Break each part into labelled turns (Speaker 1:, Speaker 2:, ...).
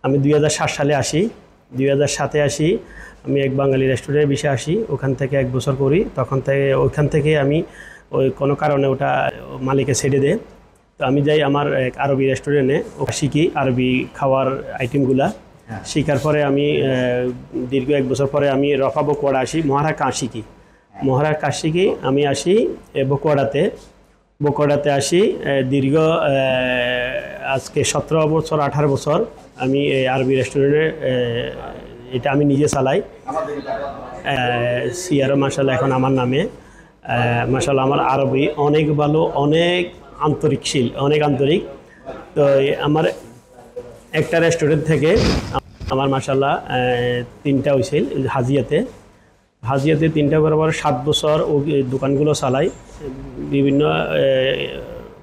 Speaker 1: আমি 2007 সালে আসি। 2007-এ আসি, আমি এক বাঙালি রেস্টুরেন্টের বিষয়ে আসি। ওখান থেকে 1 বছর করি। ওইখান থেকে আমি ওই কোনো কারণে ওটা মালিকে ছেড়ে দেয়। তো আমি যাই আমার এক আরবি রেস্টুরেন্টে, শিখি আরবি খাওয়ার আইটেমগুলা। শেখার পরে আমি দীর্ঘ 1 বছর পরে আমি রফা বকোয়াড়া আসি, মহারার কাজ শিখি। মহারার কাজ শিখি আমি আসি বকোয়াড়াতে আসি। দীর্ঘ আজকে 17 বছর 18 বছর আমি এই আরবি রেস্টুরেন্টে এটা আমি নিজে চালাই। সিয়ারো মাশাআল্লাহ এখন আমার নামে। মাশাআল্লাহ আমার আরবি অনেক ভালো, অনেক আন্তরিকশীল, অনেক আন্তরিক। তো আমার একটা রেস্টুরেন্ট থেকে আমার মাশাআল্লাহ 3টা হয়েছিল হাজিয়াতে 3টা বরাবর 7 বছর ও দোকানগুলো চালাই। বিভিন্ন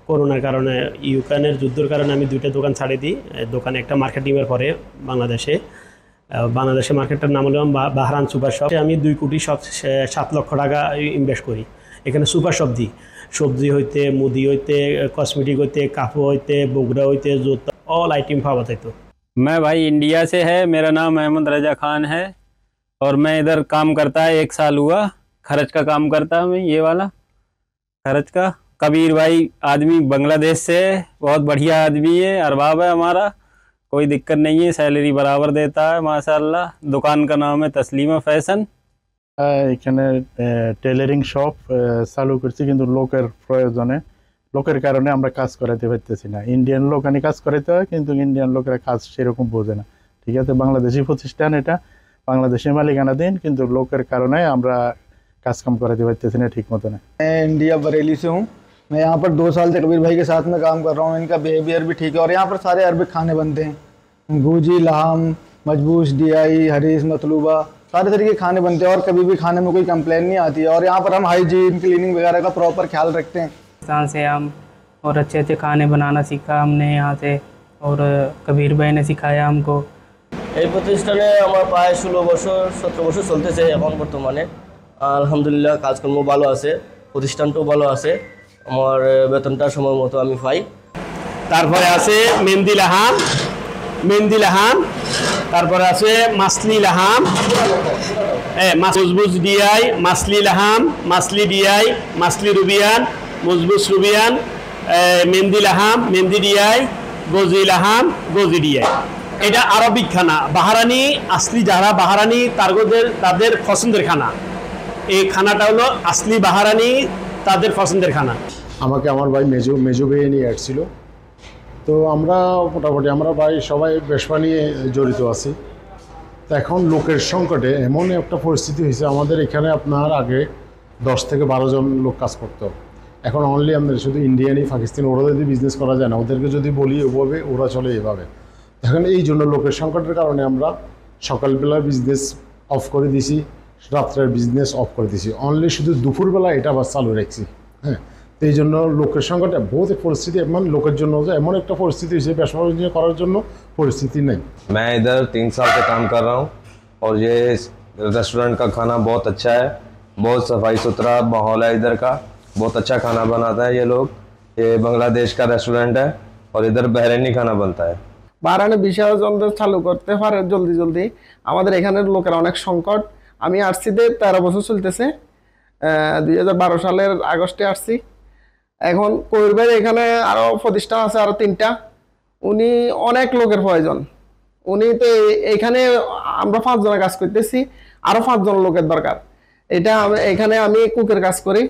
Speaker 1: করোনার কারণে, ইউক্রেনের যুদ্ধের কারণে আমি 2টা দোকান ছাড়িয়ে দিই। দোকানে একটা মার্কেটিংয়ের পরে বাংলাদেশে মার্কেটটার নাম হলো বাহরান সুপার শপ। আমি 2 কোটি 7 লক্ষ টাকা ইনভেস্ট করি। এখানে সুপার শপ দিই, সবজি হইতে, মুদি হইতে, কসমেটিক হইতে, কাপড় হইতে, বগুড়া হইতে, জুতা, অল आइटम पावा जाता।
Speaker 2: मैं भाई इंडिया से है, मेरा नाम अहमद रजा खान है और मैं इधर काम करता है 1 साल हुआ। खर्च का काम करता हूँ मैं, ये वाला खर्च का। कबीर भाई आदमी बांग्लादेश से, बहुत बढ़िया आदमी है, अरबाब है हमारा, कोई दिक्कत नहीं है, सैलरी बराबर देता है माशाल्लाह। दुकान का नाम है तस्लीमा फैशन।
Speaker 3: এখানে টেলারিং শপ চালু করছি, কিন্তু লোকের প্রয়োজনে, লোকের কারণে আমরা কাজ করাতে পারতেছি না। ইন্ডিয়ান লোক আনি কাজ করাতে হয়, কিন্তু ইন্ডিয়ান লোকেরা কাজ সেরকম বোঝে না। ঠিক আছে, বাংলাদেশি প্রতিষ্ঠান, এটা বাংলাদেশি মালিকানা দিন, কিন্তু লোকের কারণে আমরা কাজ কাম कराते पारते ना ठीक मत।
Speaker 4: मैं इंडिया बरेली से हूँ। मैं यहाँ पर 2 साल से कबीर भाई के साथ में काम कर रहा हूँ। इनका बिहेवियर भी ठीक है और यहाँ पर सारे अरबिक खाने बनते हैं। गोजी, लहाम, मजबूस, डियाई, हरीस, मतलूबा, सारे तरीके के खाने बनते हैं और कभी भी खाने में कोई कंप्लेन नहीं आती है। और यहाँ पर हम हाइजीन, क्लीनिंग वगैरह का प्रॉपर ख्याल रखते हैं।
Speaker 5: यहाँ से हम और अच्छे अच्छे खाने बनाना सीखा हमने यहाँ से, और कबीर भाई ने सिखाया हमको।
Speaker 6: এই প্রতিষ্ঠানে আমার প্রায় 16 বছর 17 বছর চলতেছে এখন বর্তমানে। আলহামদুলিল্লাহ কাজকর্ম ভালো আছে, প্রতিষ্ঠানটাও ভালো আছে, আমার বেতনটা সময় মতো আমি পাই।
Speaker 1: তারপরে আছে মেহেন্দি লাহাম, তারপরে আছে মাসলি লাহাম, মজবুজ ডিআই, মাসলি লাহাম, মাসলি ডিআই, মাসলি রুবিয়ান, মজবুজ রুবিয়ান, মেহেন্দি লাহাম, মেহেন্দি ডিআই, গোজি লাহাম, গোজি ডিআই। এটা আরবিক খানা, বাহারানি আসলি, যারা বাহারানি তাদের পছন্দের খানা। এই খানাটা হলো আসলি বাহারানি, তাদের পছন্দের খানা।
Speaker 7: আমাকে আমার ভাই মেজো ভাই নিয়ে আসছিল। তো আমরা মোটামুটি আমরা ভাই সবাই ব্যবসা নিয়ে জড়িত আছি। তো এখন লোকের সংকটে এমন একটা পরিস্থিতি হয়েছে, আমাদের এখানে আপনার আগে 10 থেকে 12 জন লোক কাজ করতো। এখন অনলি আমাদের শুধু ইন্ডিয়ানি, পাকিস্তানি, ওরা যদি বিজনেস করা যায় না, ওদেরকে যদি বলি ওভাবে ওরা চলে এভাবে। এখন এই জন্য লোকের সংকটের কারণে আমরা সকালবেলা বিজনেস অফ করে দিছি, রাত্রের বিজনেস অফ করে দিছি, অনলি শুধু দুপুরবেলা এটা আবার চালু রাখছি। হ্যাঁ, তো এই জন্য লোকের সংকটে বহুত পরিস্থিতি, এমন লোকের জন্য এমন একটা পরিস্থিতি হয়েছে, ব্যবসা বাণিজ্য করার জন্য পরিস্থিতি নেই।
Speaker 8: मैं इधर 3 साल से काम कर रहा हूँ और ये रेस्टोरेंट का खाना बहुत अच्छा है, बहुत सफाई सुथरा माहौल है इधर का, बहुत अच्छा खाना बनाता है ये लोग। ये बांग्लादेश का रेस्टोरेंट है और इधर बहरीनी खाना बनता है।
Speaker 9: বারানে বিশাল যন্ত্র চালু করতে পারে জলদি। আমাদের এখানের লোকের অনেক সংকট। আমি আরসিতে 13 বছর চলতেছে, 2012 সালের আগস্টে আসছি। এখন কবির ভাই এখানে আরও প্রতিষ্ঠান আছে, আরও 3টা। উনি অনেক লোকের প্রয়োজন। উনি তো এখানে আমরা 5 জনের কাজ করতেছি, আরও 5 জন লোকের দরকার। এখানে আমি কুকের কাজ করি।